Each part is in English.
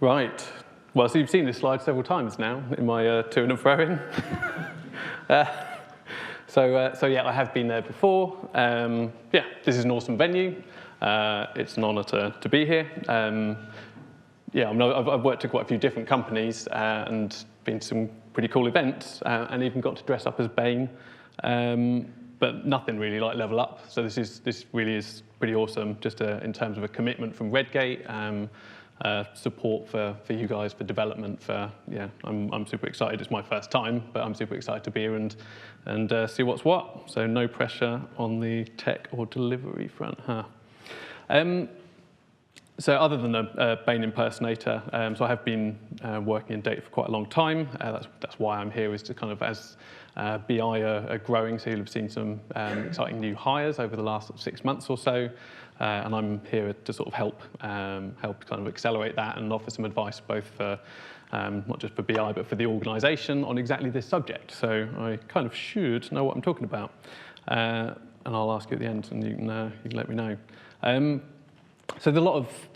Right. Well, so you've seen this slide several times now in my to and froing. So yeah, I have been there before. Yeah, this is an awesome venue. It's an honour to be here. Yeah, I've worked at quite a few different companies and been to some pretty cool events, and even got to dress up as Bane. But nothing really like Level Up. So this really is pretty awesome, just in terms of a commitment from Redgate, support for you guys for development. Yeah, I'm super excited. It's my first time, but I'm super excited to be here and see what's what. So no pressure on the tech or delivery front, huh? So other than a Bane impersonator, so I have been working in data for quite a long time. That's why I'm here, is to kind of, as BI are growing, so you'll have seen some exciting new hires over the last 6 months or so, and I'm here to sort of help kind of accelerate that and offer some advice, both for not just for BI but for the organisation on exactly this subject. So I kind of should know what I'm talking about, and I'll ask you at the end, and you can let me know. So there's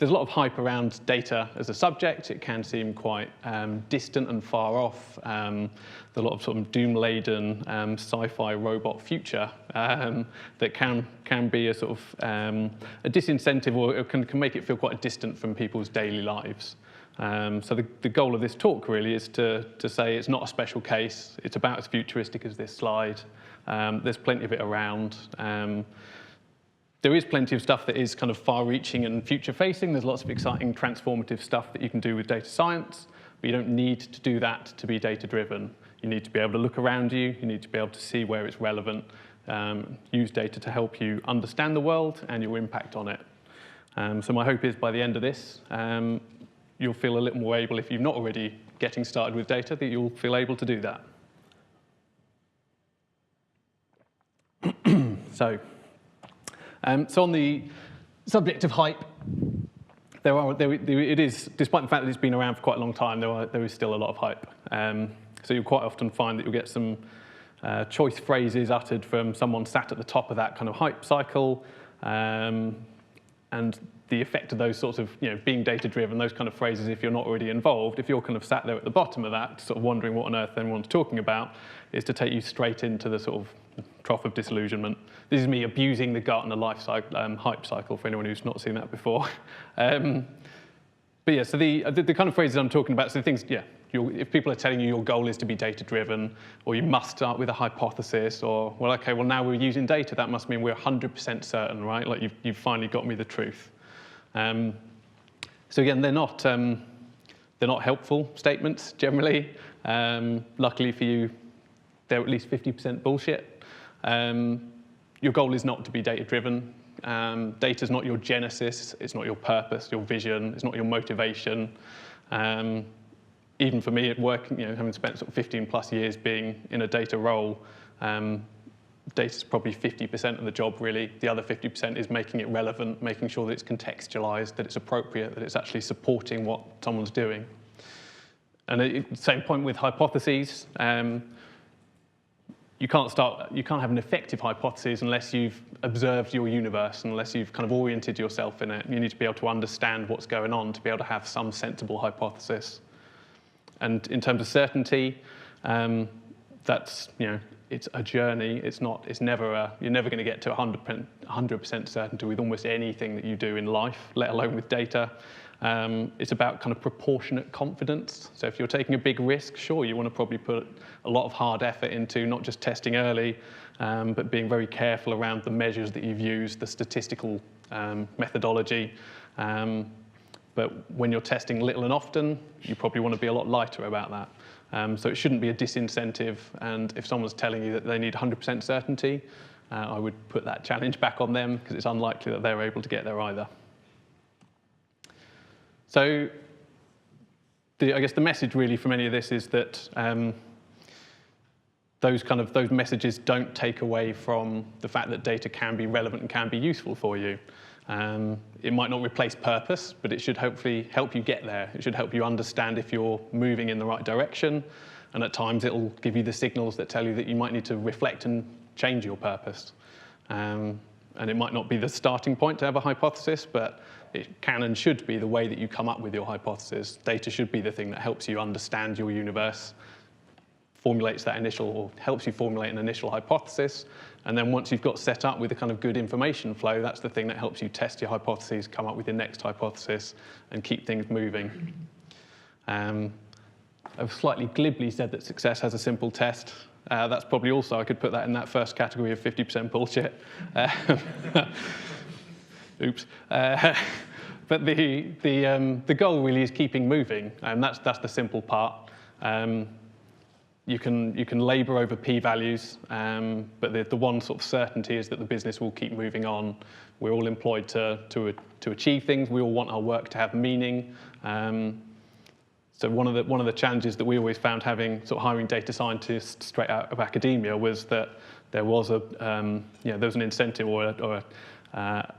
a lot of hype around data as a subject. It can seem quite distant and far off. There's a lot of sort of doom-laden sci-fi robot future that can be a sort of a disincentive, or it can make it feel quite distant from people's daily lives. So the goal of this talk really is to say it's not a special case. It's about as futuristic as this slide. There's plenty of it around. There is plenty of stuff that is kind of far-reaching and future-facing. There's lots of exciting transformative stuff that you can do with data science, but you don't need to do that to be data-driven. You need to be able to look around you. You need to be able to see where it's relevant, use data to help you understand the world and your impact on it. So my hope is by the end of this, you'll feel a little more able, if you're not already getting started with data, that you'll feel able to do that. So on the subject of hype, it is, despite the fact that it's been around for quite a long time, there is still a lot of hype. So you'll quite often find that you'll get some choice phrases uttered from someone sat at the top of that kind of hype cycle, and the effect of those sorts of, being data-driven, those kind of phrases, if you're not already involved, if you're kind of sat there at the bottom of that, sort of wondering what on earth anyone's talking about, is to take you straight into the sort of trough of disillusionment. This is me abusing the Gartner life cycle, hype cycle, for anyone who's not seen that before. But yeah, so the kind of phrases I'm talking about, so the things, yeah, if people are telling you your goal is to be data-driven, or you must start with a hypothesis, or, well, okay, well, now we're using data, that must mean we're 100% certain, right? Like, you've finally got me the truth. So again, they're not helpful statements, generally. Luckily for you, they're at least 50% bullshit. Your goal is not to be data-driven. Data's not your genesis. It's not your purpose, your vision. It's not your motivation. Even for me at work, having spent sort of 15 plus years being in a data role, data's probably 50% of the job, really. The other 50% is making it relevant, making sure that it's contextualized, that it's appropriate, that it's actually supporting what someone's doing. And same point with hypotheses. You can't have an effective hypothesis unless you've observed your universe, unless you've kind of oriented yourself in it. You need to be able to understand what's going on to be able to have some sensible hypothesis. And in terms of certainty, that's, it's a journey. You're never going to get to 100% certainty with almost anything that you do in life, let alone with data. It's about kind of proportionate confidence. So if you're taking a big risk, sure, you want to probably put a lot of hard effort into not just testing early, but being very careful around the measures that you've used, the statistical methodology. But when you're testing little and often, you probably want to be a lot lighter about that. So it shouldn't be a disincentive. And if someone's telling you that they need 100% certainty, I would put that challenge back on them, because it's unlikely that they're able to get there either. So I guess the message really from any of this is that those messages don't take away from the fact that data can be relevant and can be useful for you. It might not replace purpose, but it should hopefully help you get there. It should help you understand if you're moving in the right direction, and at times it will give you the signals that tell you that you might need to reflect and change your purpose. And it might not be the starting point to have a hypothesis, but it can and should be the way that you come up with your hypothesis. Data should be the thing that helps you understand your universe, formulates that initial, or helps you formulate an initial hypothesis. And then once you've got set up with a kind of good information flow, that's the thing that helps you test your hypotheses, come up with your next hypothesis, and keep things moving. I've slightly glibly said that success has a simple test. That's probably also, I could put that in that first category of 50% bullshit. Oops. But the goal really is keeping moving, and that's the simple part. You can labor over p-values, but the one sort of certainty is that the business will keep moving on. We're all employed to achieve things. We all want our work to have meaning. So one of the challenges that we always found having sort of hiring data scientists straight out of academia was that there was an incentive or not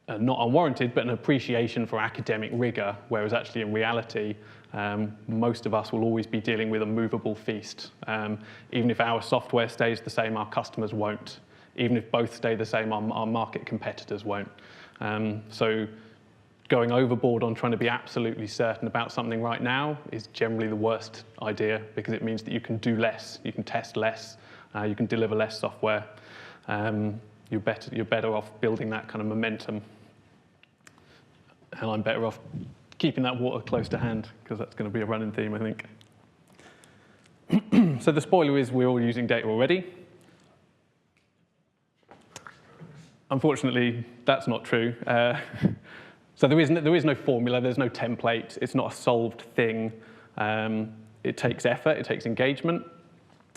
unwarranted, but an appreciation for academic rigor, whereas actually in reality, most of us will always be dealing with a movable feast. Even if our software stays the same, our customers won't. Even if both stay the same, our market competitors won't. So going overboard on trying to be absolutely certain about something right now is generally the worst idea, because it means that you can do less, you can test less, you can deliver less software. You're better off building that kind of momentum. And I'm better off keeping that water close to hand, because that's going to be a running theme, I think. So the spoiler is we're all using data already. Unfortunately, that's not true. So there is no formula, there's no template, it's not a solved thing. It takes effort, it takes engagement,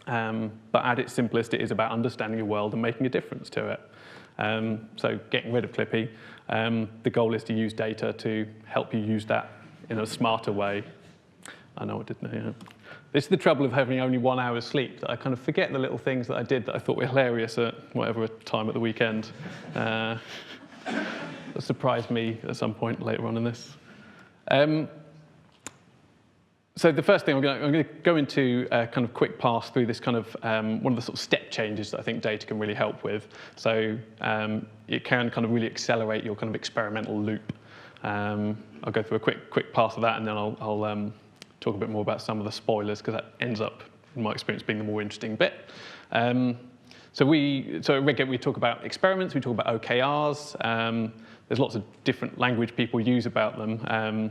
but at its simplest, it is about understanding your world and making a difference to it. So getting rid of Clippy, the goal is to use data to help you use that in a smarter way. I know I didn't know. This is the trouble of having only 1 hour's sleep, that I kind of forget the little things that I did that I thought were hilarious at whatever time at the weekend. That surprised me at some point later on in this. So the first thing, I'm going to go into a kind of quick pass through this kind of one of the sort of step changes that I think data can really help with. So it can kind of really accelerate your kind of experimental loop. I'll go through a quick pass of that, and then I'll talk a bit more about some of the spoilers, because that ends up, in my experience, being the more interesting bit. So at Redgate, we talk about experiments, we talk about OKRs. There's lots of different language people use about them.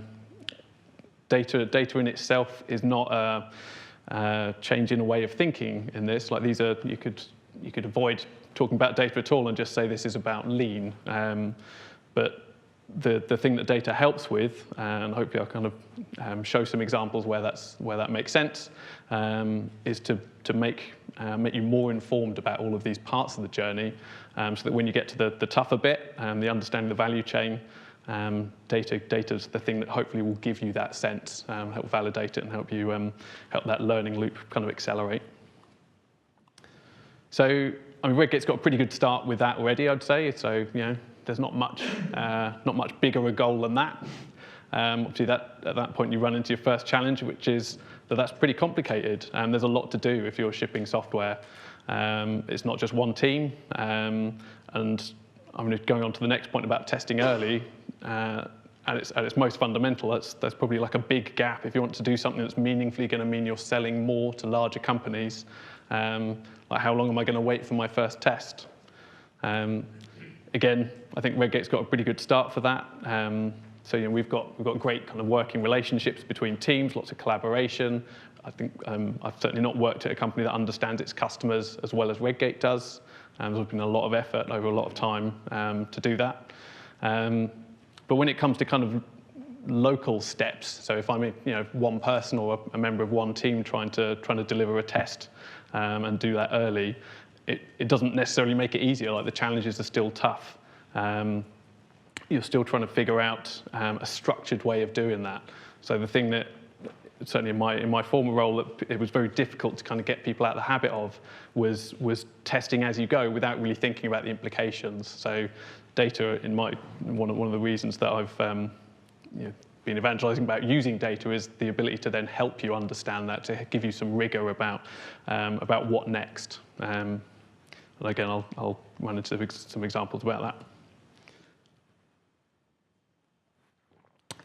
Data in itself is not a change in a way of thinking in this. Like these are, you could avoid talking about data at all and just say this is about lean. But the thing that data helps with, and hopefully I'll kind of show some examples where that makes sense, is to make you more informed about all of these parts of the journey, so that when you get to the tougher bit, the understanding the value chain, data's the thing that hopefully will give you that sense, help validate it, and help you help that learning loop kind of accelerate. So, I mean, Redgate's got a pretty good start with that already, I'd say. So, there's not much bigger a goal than that. Obviously, at that point, you run into your first challenge, which is that's pretty complicated. There's a lot to do if you're shipping software. It's not just one team. And I'm going on to the next point about testing early. At its most fundamental, that's probably like a big gap. If you want to do something that's meaningfully going to mean you're selling more to larger companies, like how long am I going to wait for my first test? Again, I think Redgate's got a pretty good start for that. So we've got great kind of working relationships between teams, lots of collaboration. I think I've certainly not worked at a company that understands its customers as well as Redgate does. There's been a lot of effort over a lot of time to do that. But when it comes to kind of local steps, so if I'm one person or a member of one team trying to deliver a test and do that early, it doesn't necessarily make it easier. Like the challenges are still tough. You're still trying to figure out a structured way of doing that. So the thing that certainly in my former role that it was very difficult to kind of get people out of the habit of was testing as you go without really thinking about the implications. So data, one of the reasons that I've been evangelizing about using data is the ability to then help you understand that, to give you some rigor about what next. And again, I'll run into some examples about that.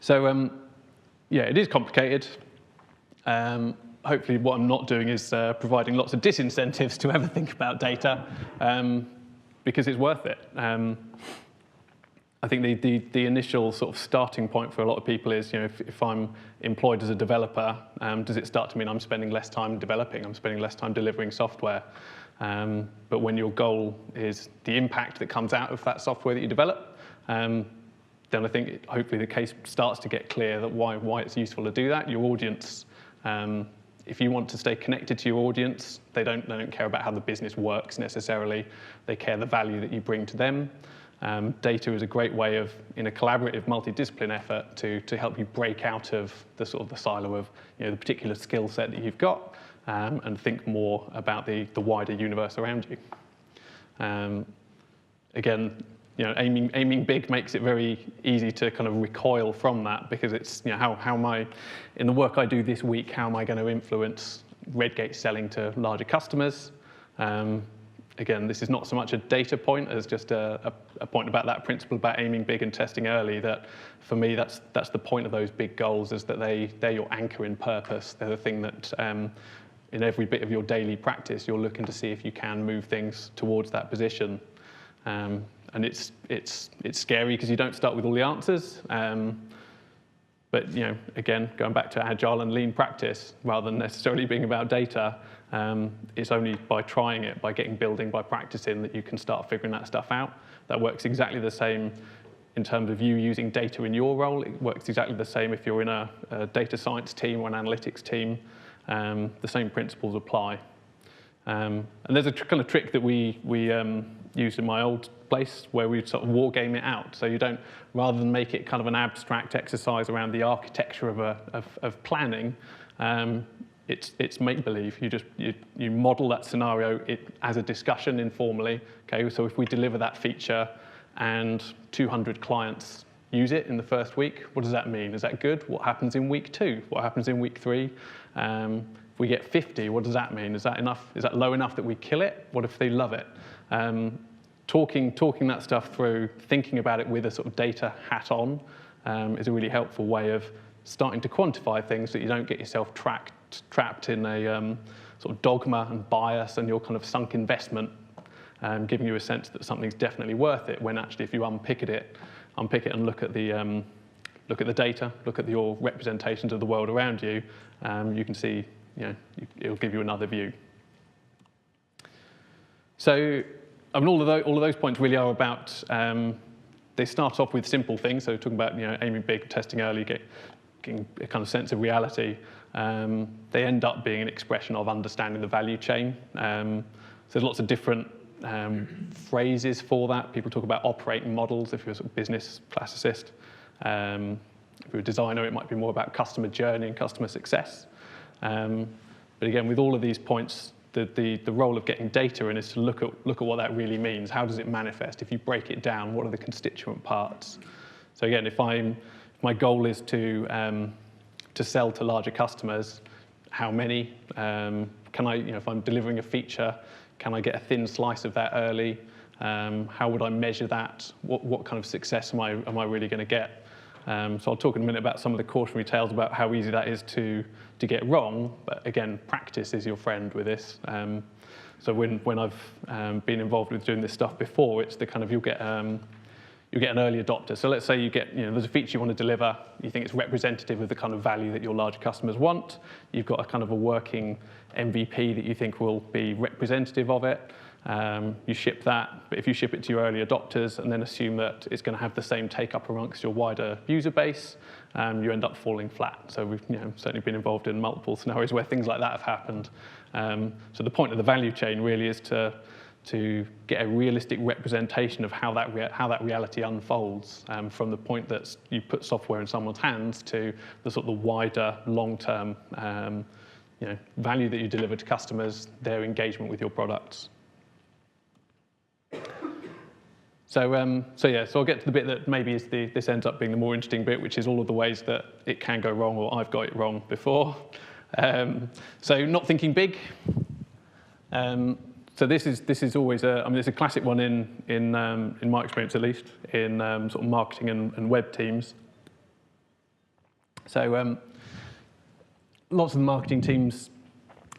So yeah, it is complicated. Hopefully what I'm not doing is providing lots of disincentives to ever think about data, because it's worth it. I think the initial sort of starting point for a lot of people is, if I'm employed as a developer, does it start to mean I'm spending less time developing, I'm spending less time delivering software? But when your goal is the impact that comes out of that software that you develop, then I think hopefully the case starts to get clear that why it's useful to do that. Your audience, if you want to stay connected to your audience, they don't care about how the business works necessarily. They care the value that you bring to them. Data is a great way of, in a collaborative multidiscipline effort, to help you break out of the sort of the silo of the particular skill set that you've got, and think more about the wider universe around you. Again, aiming big makes it very easy to kind of recoil from that, because it's, how am I, in the work I do this week, how am I going to influence Redgate selling to larger customers? Again, this is not so much a data point as just a point about that principle about aiming big and testing early, that for me, that's the point of those big goals, is that they're your anchor in purpose. They're the thing that in every bit of your daily practice, you're looking to see if you can move things towards that position. And it's scary because you don't start with all the answers. But again, going back to agile and lean practice, rather than necessarily being about data, it's only by trying it, by getting building, by practicing, that you can start figuring that stuff out. That works exactly the same in terms of you using data in your role. It works exactly the same if you're in a data science team or an analytics team. The same principles apply. And there's a kind of trick that we used in my old place where we sort of war game it out. So you don't, rather than make it kind of an abstract exercise around the architecture of planning, it's make-believe. You model that scenario as a discussion informally. Okay, so if we deliver that feature and 200 clients use it in the first week, what does that mean? Is that good? What happens in week 2? What happens in week 3? If we get 50, what does that mean? Is that enough? Is that low enough that we kill it? What if they love it? Talking that stuff through, thinking about it with a sort of data hat on, is a really helpful way of starting to quantify things, so that you don't get yourself trapped in a sort of dogma and bias and your kind of sunk investment, giving you a sense that something's definitely worth it, when actually if you unpick it and look at the data, look at your representations of the world around you, you can see, it'll give you another view. So, I mean, all of those points really are about, they start off with simple things, so talking about aiming big, testing early, getting a kind of sense of reality. They end up being an expression of understanding the value chain. So there's lots of different phrases for that. People talk about operating models if you're a sort of business classicist. If you're a designer, it might be more about customer journey and customer success. But again, with all of these points, the role of getting data in is to look at what that really means. How does it manifest? If you break it down, what are the constituent parts? So again, if my goal is to sell to larger customers, how many? Can I, if I'm delivering a feature, can I get a thin slice of that early? How would I measure that? What kind of success am I really going to get? So I'll talk in a minute about some of the cautionary tales about how easy that is to get wrong. But again, practice is your friend with this. So when I've been involved with doing this stuff before, it's the kind of you'll get an early adopter. So let's say you get, there's a feature you want to deliver. You think it's representative of the kind of value that your larger customers want. You've got a kind of a working MVP that you think will be representative of it. You ship that, but if you ship it to your early adopters and then assume that it's going to have the same take-up amongst your wider user base, you end up falling flat. So we've certainly been involved in multiple scenarios where things like that have happened. So the point of the value chain really is to get a realistic representation of how that reality unfolds, from the point that you put software in someone's hands to the sort of the wider, long-term value that you deliver to customers, their engagement with your products. So I'll get to the bit that maybe this ends up being the more interesting bit, which is all of the ways that it can go wrong or I've got it wrong before. So not thinking big. So this is always it's a classic one in my experience, at least in sort of marketing and web teams. So lots of the marketing teams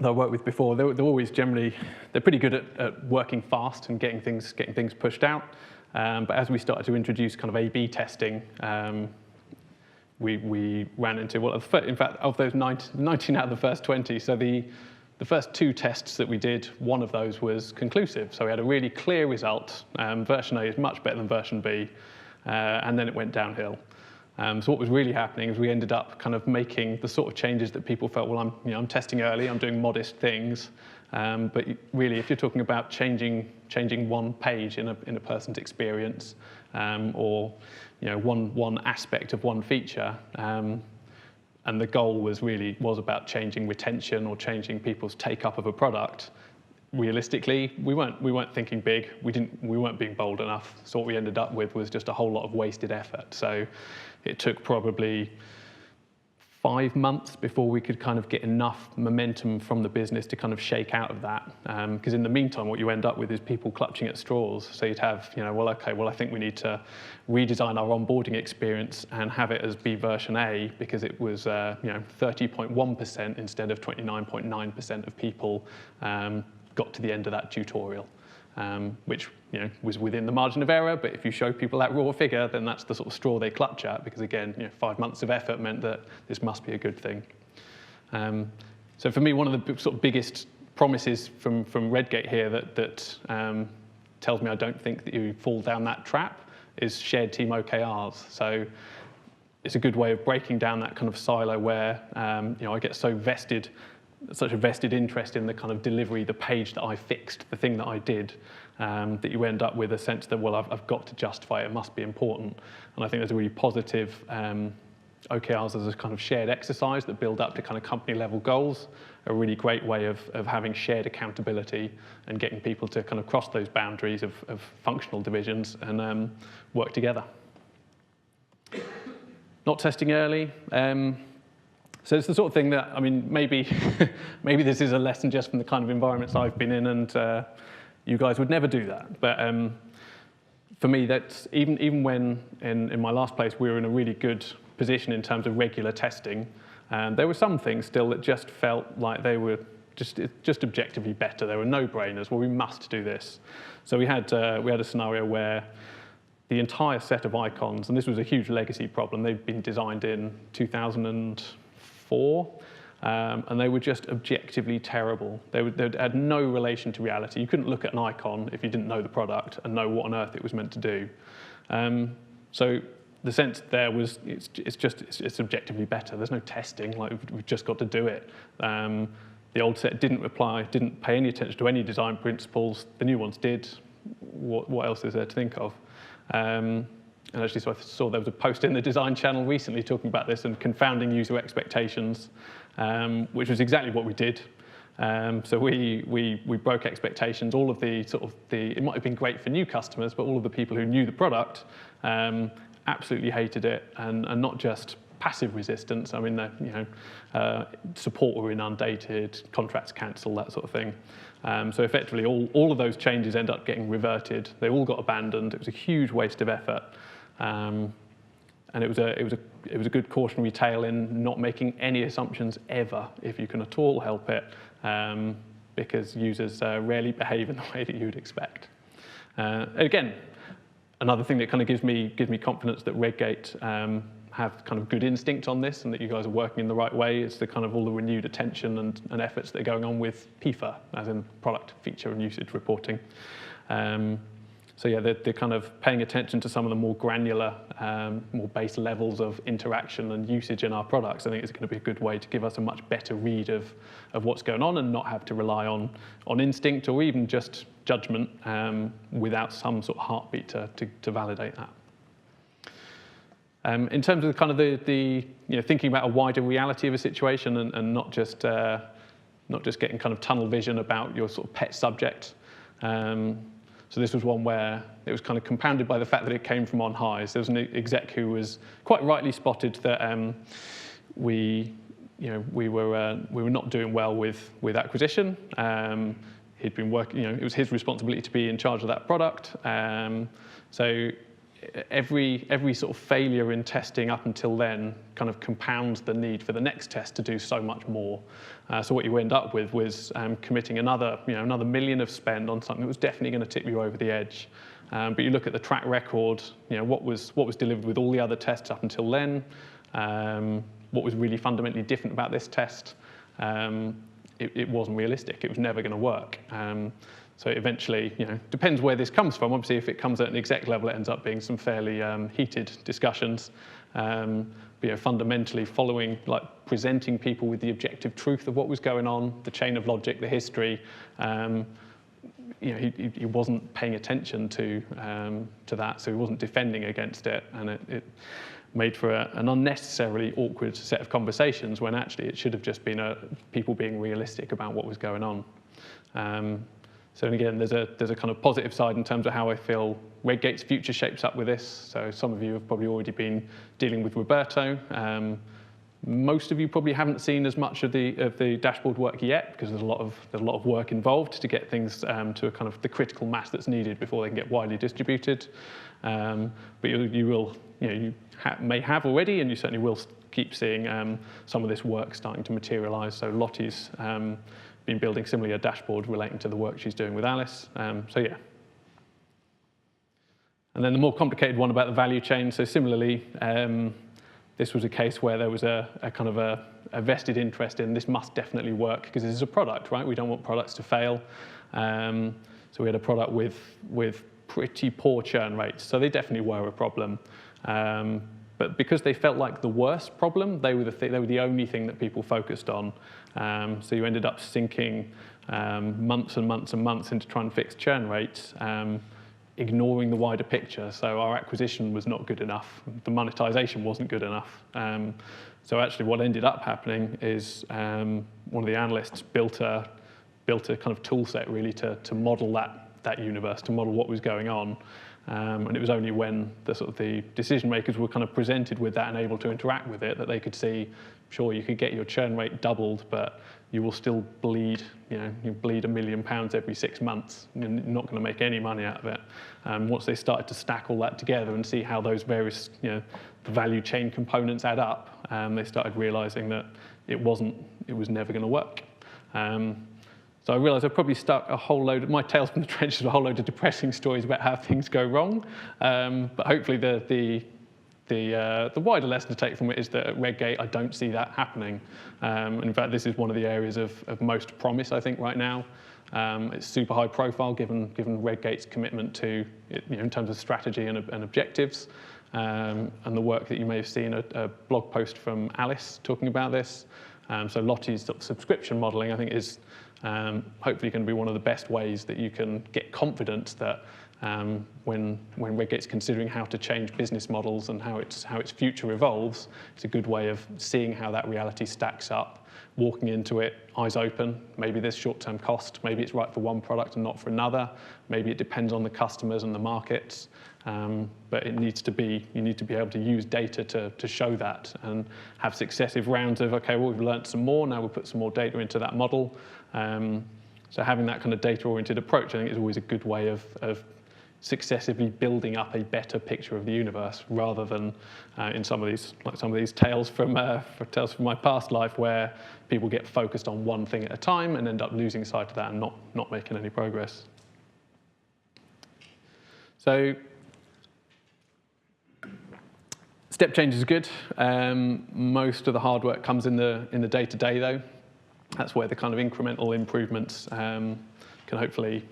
that I worked with before, they're always generally, they're pretty good at working fast and getting things pushed out. But as we started to introduce kind of A/B testing, we ran into, well, in fact, of those 19 out of the first 20, so the first 2 tests that we did, one of those was conclusive. So we had a really clear result. Version A is much better than version B, and then it went downhill. So what was really happening is we ended up kind of making the sort of changes that people felt, well, I'm testing early, I'm doing modest things. But really, if you're talking about changing one page in a person's experience, or one aspect of one feature, and the goal was about changing retention or changing people's take-up of a product, realistically, we weren't thinking big. We weren't being bold enough. So what we ended up with was just a whole lot of wasted effort. So it took probably 5 months before we could kind of get enough momentum from the business to kind of shake out of that. Because in the meantime, what you end up with is people clutching at straws. So you'd have, I think we need to redesign our onboarding experience and have it as be version A, because it was 30.1% instead of 29.9% of people got to the end of that tutorial. Which was within the margin of error, but if you show people that raw figure, then that's the sort of straw they clutch at, because again, 5 months of effort meant that this must be a good thing. So for me, one of the sort of biggest promises from Redgate here that tells me I don't think that you fall down that trap is shared team OKRs. So it's a good way of breaking down that kind of silo where I get such a vested interest in the kind of delivery, the page that I fixed, the thing that I did, that you end up with a sense that, well, I've got to justify it, it must be important. And I think there's a really positive OKRs as a kind of shared exercise that build up to kind of company level goals, a really great way of having shared accountability and getting people to kind of cross those boundaries of functional divisions and work together. Not testing early. So it's the sort of thing that, maybe this is a lesson just from the kind of environments I've been in, and you guys would never do that. But for me, that's even when in my last place we were in a really good position in terms of regular testing, there were some things still that just felt like they were just objectively better. They were no-brainers. Well, we must do this. So we had a scenario where the entire set of icons, and this was a huge legacy problem. They'd been designed in 2004, and they were just objectively terrible. They had no relation to reality. You couldn't look at an icon if you didn't know the product and know what on earth it was meant to do. So the sense there was it's objectively better. There's no testing. Like we've just got to do it. The old set didn't pay any attention to any design principles. The new ones did. What else is there to think of? And actually, so I saw there was a post in the design channel recently talking about this and confounding user expectations, which was exactly what we did. So we broke expectations. All of it might have been great for new customers, but all of the people who knew the product absolutely hated it, and not just passive resistance. Support were inundated, contracts cancelled, that sort of thing. So effectively, all of those changes end up getting reverted. They all got abandoned. It was a huge waste of effort, and it was a good cautionary tale in not making any assumptions ever, if you can at all help it, because users rarely behave in the way that you would expect. Again, another thing that kind of gives me confidence that Redgate have kind of good instinct on this and that you guys are working in the right way is the kind of all the renewed attention and efforts that are going on with PFA, as in product feature and usage reporting. So yeah, they're kind of paying attention to some of the more granular, more base levels of interaction and usage in our products. I think it's going to be a good way to give us a much better read of what's going on and not have to rely on instinct or even just judgment without some sort of heartbeat to validate that. In terms of kind of the thinking about a wider reality of a situation and not just getting kind of tunnel vision about your sort of pet subject. So this was one where it was kind of compounded by the fact that it came from on high. So there was an exec who was quite rightly spotted that we were not doing well with acquisition. he'd been working, it was his responsibility to be in charge of that product. So every sort of failure in testing up until then kind of compounds the need for the next test to do so much more. So what you end up with was committing another million of spend on something that was definitely going to tip you over the edge. But you look at the track record, what was delivered with all the other tests up until then, what was really fundamentally different about this test. It wasn't realistic. It was never going to work. So eventually, depends where this comes from. Obviously, if it comes at an exec level, it ends up being some fairly heated discussions. But fundamentally, following, presenting people with the objective truth of what was going on, the chain of logic, the history. He wasn't paying attention to that, so he wasn't defending against it, and it made for an unnecessarily awkward set of conversations when actually it should have just been people being realistic about what was going on. So again, there's a kind of positive side in terms of how I feel Redgate's future shapes up with this. So some of you have probably already been dealing with Roberto. Most of you probably haven't seen as much of the dashboard work yet, because there's a lot of work involved to get things to a kind of the critical mass that's needed before they can get widely distributed. But you may have already, and you certainly will keep seeing some of this work starting to materialize. So Lottie's been building similarly a dashboard relating to the work she's doing with Alice. So yeah. And then the more complicated one about the value chain. So similarly, this was a case where there was a kind of a vested interest in this must definitely work, because this is a product, right? We don't want products to fail. So we had a product with pretty poor churn rates. So they definitely were a problem. But because they felt like the worst problem, they were the only thing that people focused on. So you ended up sinking months and months and months into trying to fix churn rates, ignoring the wider picture. So our acquisition was not good enough. The monetization wasn't good enough. So actually what ended up happening is one of the analysts built a kind of tool set really to model that universe, to model what was going on. And it was only when the decision makers were kind of presented with that and able to interact with it that they could see, sure, you could get your churn rate doubled, but you will still bleed, you bleed £1 million every 6 months. You're not going to make any money out of it. Once they started to stack all that together and see how those various, the value chain components add up, they started realizing that it was never going to work. So I realised I've probably stuck a whole load of my tales from the trenches, a whole load of depressing stories about how things go wrong. But hopefully the wider lesson to take from it is that at Redgate I don't see that happening. In fact, this is one of the areas of most promise, I think, right now. It's super high profile given Redgate's commitment to in terms of strategy and objectives. And the work that you may have seen, a blog post from Alice talking about this. So Lottie's subscription modelling, I think, is hopefully going to be one of the best ways that you can get confidence that when Redgate's considering how to change business models and how its future evolves, it's a good way of seeing how that reality stacks up, walking into it eyes open. Maybe there's short-term cost, maybe it's right for one product and not for another, maybe it depends on the customers and the markets. But you need to be able to use data to show that and have successive rounds of, okay, well, we've learned some more, now we'll put some more data into that model. So having that kind of data-oriented approach, I think, is always a good way of successively building up a better picture of the universe, rather than in some of these tales from my past life, where people get focused on one thing at a time and end up losing sight of that and not making any progress. So step change is good. Most of the hard work comes in the day-to-day, though. That's where the kind of incremental improvements can hopefully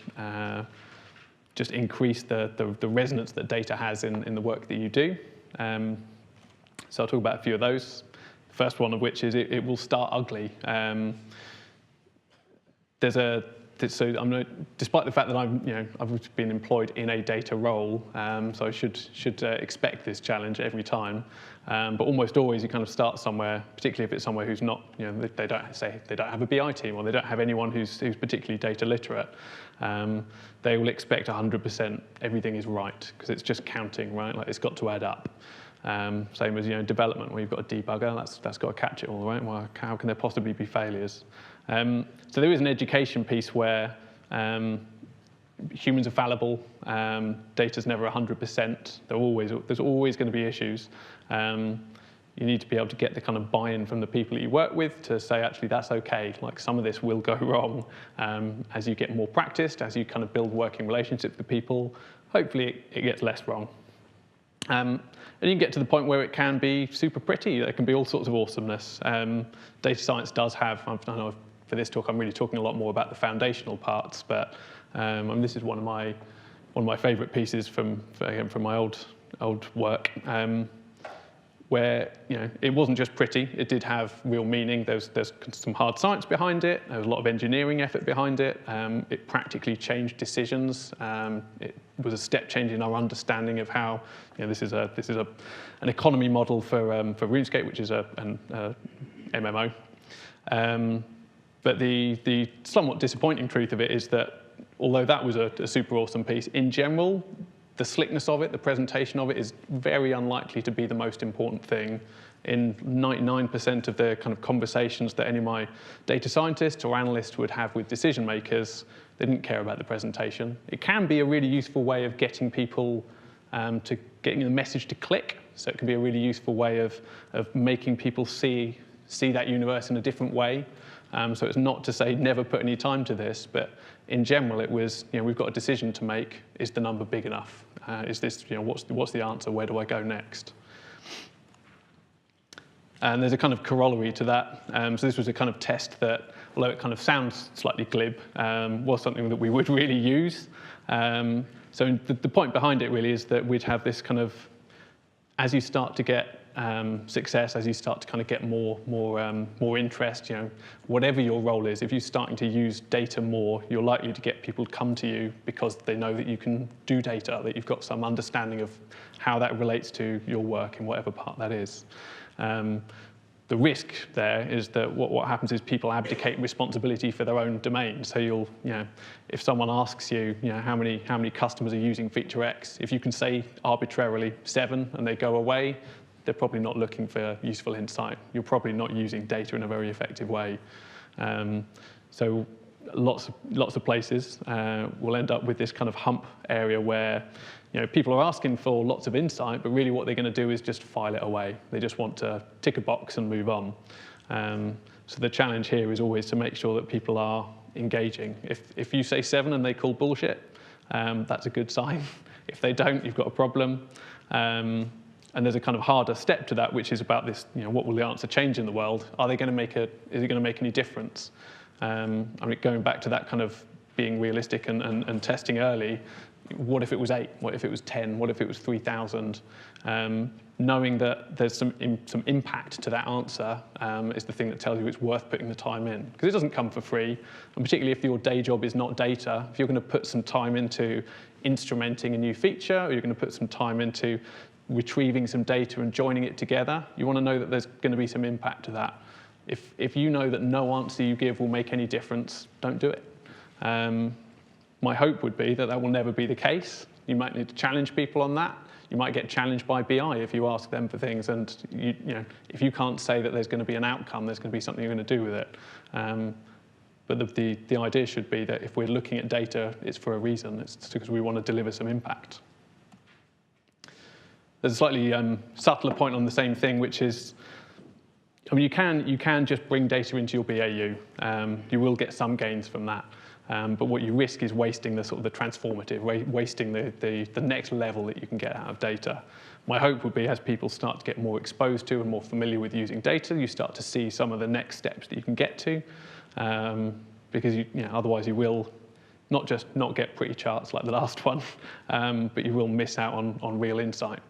just increase the resonance that data has in the work that you do. So I'll talk about a few of those. The first one of which is it will start ugly. So despite the fact that I've been employed in a data role, so I should expect this challenge every time. But almost always you kind of start somewhere, particularly if it's somewhere who's not, they don't have a BI team, or they don't have anyone who's particularly data literate. They will expect 100% everything is right, because it's just counting, right? Like, it's got to add up. Same as development, where you've got a debugger, that's got to catch it all, right? Well, how can there possibly be failures? So there is an education piece where Humans are fallible. Data's never 100%. There's always going to be issues. You need to be able to get the kind of buy-in from the people that you work with to say, actually, that's OK. Like, some of this will go wrong. As you get more practiced, as you kind of build working relationships with people, hopefully it gets less wrong. And you can get to the point where it can be super pretty. There can be all sorts of awesomeness. Data science does have, I know for this talk I'm really talking a lot more about the foundational parts, but this is one of my favourite pieces from my old work, where it wasn't just pretty. It did have real meaning. There's some hard science behind it. There was a lot of engineering effort behind it. It practically changed decisions. It was a step change in our understanding of how this is an economy model for RuneScape, which is an MMO. But the somewhat disappointing truth of it is that although that was a super awesome piece, in general, the slickness of it, the presentation of it, is very unlikely to be the most important thing. In 99% of the kind of conversations that any of my data scientists or analysts would have with decision makers, they didn't care about the presentation. It can be a really useful way of getting people getting the message to click. So it can be a really useful way of making people see that universe in a different way. So it's not to say never put any time to this, but in general, it was, we've got a decision to make. Is the number big enough? Is this, what's the answer? Where do I go next? And there's a kind of corollary to that. So this was a kind of test that, although it kind of sounds slightly glib, was something that we would really use. So the point behind it really is that we'd have this kind of, as you start to get success, as you start to kind of get more interest, whatever your role is, if you're starting to use data more, you're likely to get people to come to you because they know that you can do data, that you've got some understanding of how that relates to your work in whatever part that is. The risk there is that what happens is people abdicate responsibility for their own domain. So if someone asks you, how many customers are using feature X, if you can say arbitrarily 7 and they go away, they're probably not looking for useful insight. You're probably not using data in a very effective way. So lots of places will end up with this kind of hump area where people are asking for lots of insight, but really what they're going to do is just file it away. They just want to tick a box and move on. So the challenge here is always to make sure that people are engaging. If you say 7 and they call bullshit, that's a good sign. If they don't, you've got a problem. And there's a kind of harder step to that, which is about this, what will the answer change in the world? Is it going to make any difference? Going back to that kind of being realistic and testing early, what if it was 8? What if it was 10? What if it was 3,000? Knowing that there's some impact to that answer is the thing that tells you it's worth putting the time in. Because it doesn't come for free, and particularly if your day job is not data, if you're going to put some time into instrumenting a new feature, or you're going to put some time into retrieving some data and joining it together, you want to know that there's going to be some impact to that. If you know that no answer you give will make any difference, don't do it. My hope would be that will never be the case. You might need to challenge people on that. You might get challenged by BI if you ask them for things, and if you can't say that there's going to be an outcome, there's going to be something you're going to do with it. But the idea should be that if we're looking at data, it's for a reason. It's because we want to deliver some impact. There's a slightly subtler point on the same thing, which is, you can just bring data into your BAU. You will get some gains from that. But what you risk is wasting the transformative, wasting the next level that you can get out of data. My hope would be as people start to get more exposed to and more familiar with using data, you start to see some of the next steps that you can get to. Because otherwise you will not just not get pretty charts like the last one, but you will miss out on real insight.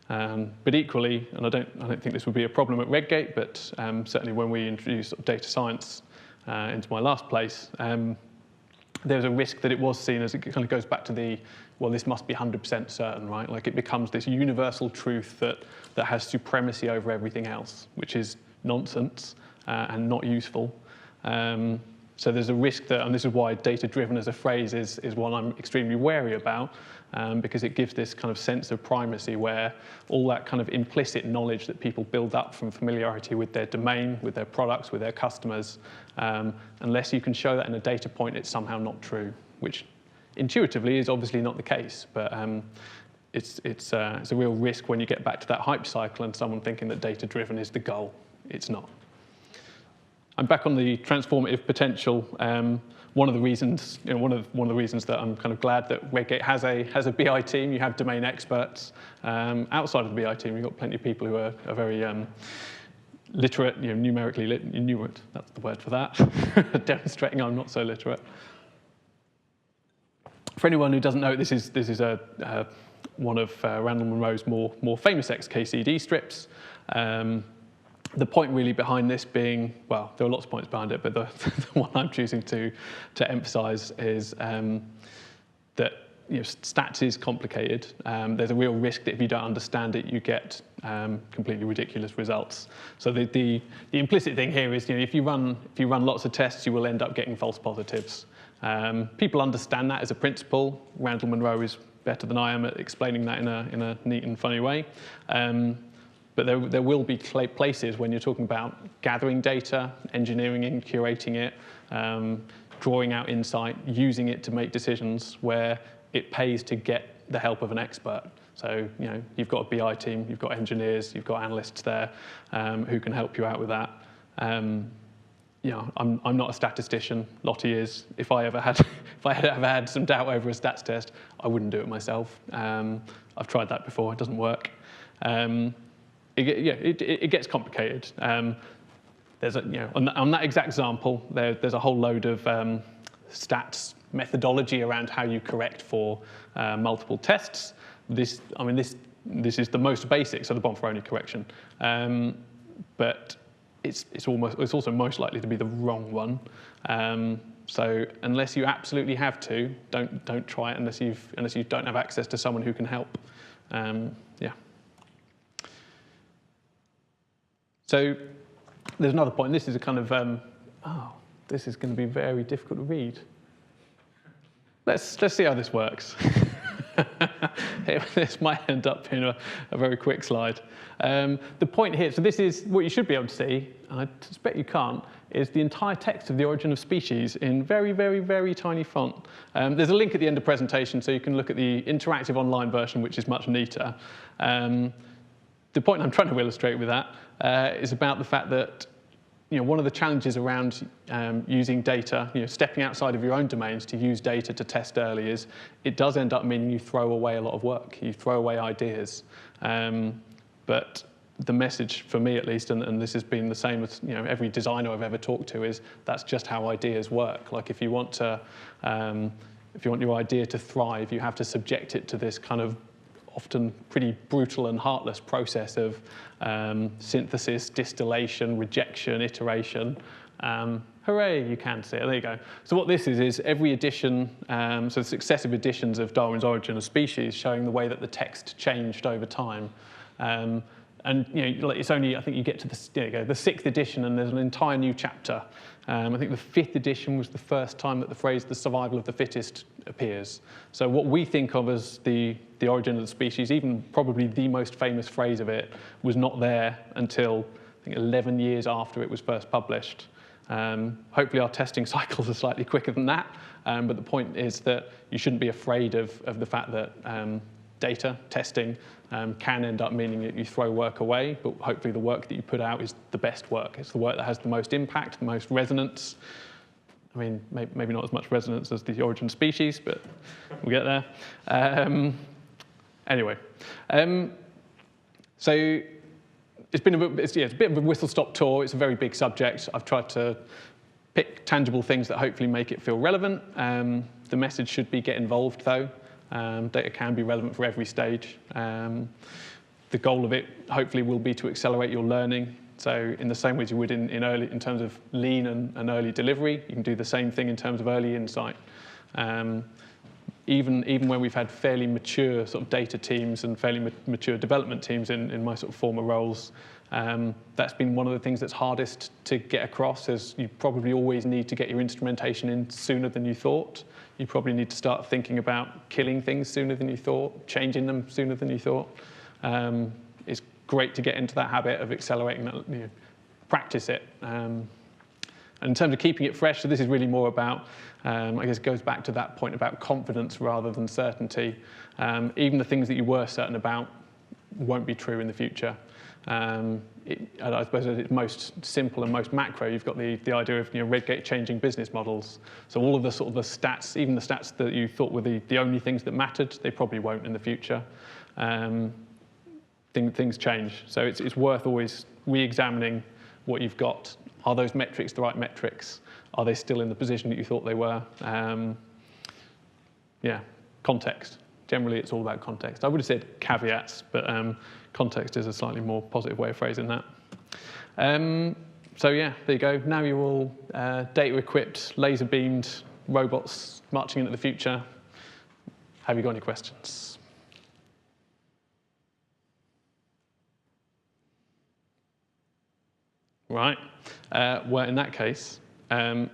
But equally, and I don't think this would be a problem at Redgate, but certainly when we introduced data science into my last place, there's a risk that it was seen as, it kind of goes back to this must be 100% certain, right? Like it becomes this universal truth that has supremacy over everything else, which is nonsense and not useful. So there's a risk that, and this is why data-driven as a phrase is one I'm extremely wary about, because it gives this kind of sense of primacy where all that kind of implicit knowledge that people build up from familiarity with their domain, with their products, with their customers, unless you can show that in a data point, it's somehow not true, which intuitively is obviously not the case, but it's a real risk when you get back to that hype cycle and someone thinking that data-driven is the goal. It's not. I'm back on the transformative potential. One of the reasons, one of the reasons that I'm kind of glad that Redgate has a BI team. You have domain experts. Outside of the BI team, you've got plenty of people who are very literate, numerically literate. That's the word for that. Demonstrating I'm not so literate. For anyone who doesn't know, this is one of Randall Munroe's more famous XKCD strips. The point really behind this being, well, there are lots of points behind it, but the one I'm choosing to emphasize is that stats is complicated. There's a real risk that if you don't understand it, you get completely ridiculous results. So the implicit thing here is, if you run lots of tests, you will end up getting false positives. People understand that as a principle. Randall Munroe is better than I am at explaining that in a neat and funny way. But there will be places when you're talking about gathering data, engineering and curating it, drawing out insight, using it to make decisions where it pays to get the help of an expert. So you've got a BI team, you've got engineers, you've got analysts there who can help you out with that. I'm not a statistician. Lottie is. If I ever had some doubt over a stats test, I wouldn't do it myself. I've tried that before. It doesn't work. It gets complicated. There's on that exact example, there's a whole load of stats methodology around how you correct for multiple tests. This is the most basic, so the Bonferroni correction. But it's also most likely to be the wrong one. So unless you absolutely have to, don't try it unless you don't have access to someone who can help. So there's another point. This is a kind of this is going to be very difficult to read. Let's see how this works. This might end up being a very quick slide. The point here, so this is what you should be able to see, and I suspect you can't, is the entire text of the origin of species in very, very, very tiny font. There's a link at the end of the presentation, so you can look at the interactive online version, which is much neater. The point I'm trying to illustrate with that is about the fact that one of the challenges around using data, stepping outside of your own domains to use data to test early is it does end up meaning you throw away a lot of work. You throw away ideas. But the message for me, at least, and this has been the same with every designer I've ever talked to, is that's just how ideas work. Like if you want your idea to thrive, you have to subject it to this kind of often pretty brutal and heartless process of synthesis, distillation, rejection, iteration. Hooray, you can see it. There you go. So what this is every edition, so successive editions of Darwin's Origin of Species, showing the way that the text changed over time. And it's only, I think you get to the 6th edition, and there's an entire new chapter. I think the 5th edition was the first time that the phrase "the survival of the fittest" appears. So what we think of as the origin of the species, even probably the most famous phrase of it, was not there until I think 11 years after it was first published. Hopefully our testing cycles are slightly quicker than that, but the point is that you shouldn't be afraid of the fact that data testing can end up meaning that you throw work away, but hopefully the work that you put out is the best work. It's the work that has the most impact, the most resonance. I mean, maybe not as much resonance as the origin of species, but we'll get there. Anyway, so it's been a bit of a whistle-stop tour. It's a very big subject. I've tried to pick tangible things that hopefully make it feel relevant. The message should be get involved, though. Data can be relevant for every stage. The goal of it, hopefully, will be to accelerate your learning. So in the same way as you would in terms of lean and early delivery, you can do the same thing in terms of early insight. even when we've had fairly mature sort of data teams and fairly mature development teams in my sort of former roles, that's been one of the things that's hardest to get across, is you probably always need to get your instrumentation in sooner than you thought. You probably need to start thinking about killing things sooner than you thought, changing them sooner than you thought. It's great to get into that habit of accelerating that, practice it. And in terms of keeping it fresh, so this is really more about, I guess it goes back to that point about confidence rather than certainty. Even the things that you were certain about won't be true in the future. I suppose at its most simple and most macro, you've got the idea of Redgate changing business models. So all of the sort of the stats, even the stats that you thought were the only things that mattered, they probably won't in the future. Things change. So it's worth always re-examining what you've got. Are those metrics the right metrics? Are they still in the position that you thought they were? Context. Generally, it's all about context. I would have said caveats, but context is a slightly more positive way of phrasing that. So yeah, there you go. Now you're all data-equipped, laser-beamed robots marching into the future. Have you got any questions? Right. Well, in that case, I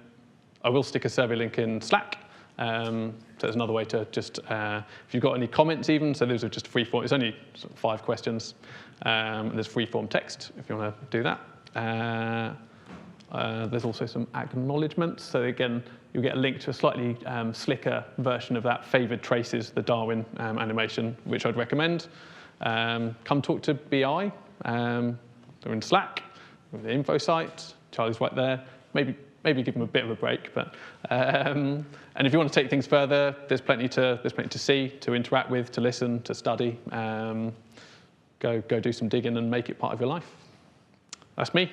will stick a survey link in Slack. So there's another way to just, if you've got any comments even, so those are just free form. It's only sort of 5 questions. There's free form text if you want to do that. There's also some acknowledgements. So again, you'll get a link to a slightly slicker version of that favoured traces, the Darwin animation, which I'd recommend. Come talk to BI. They're in Slack, with the info site. Charlie's right there. Maybe give them a bit of a break, but and if you want to take things further, there's plenty to see, to interact with, to listen, to study. Go do some digging and make it part of your life. That's me.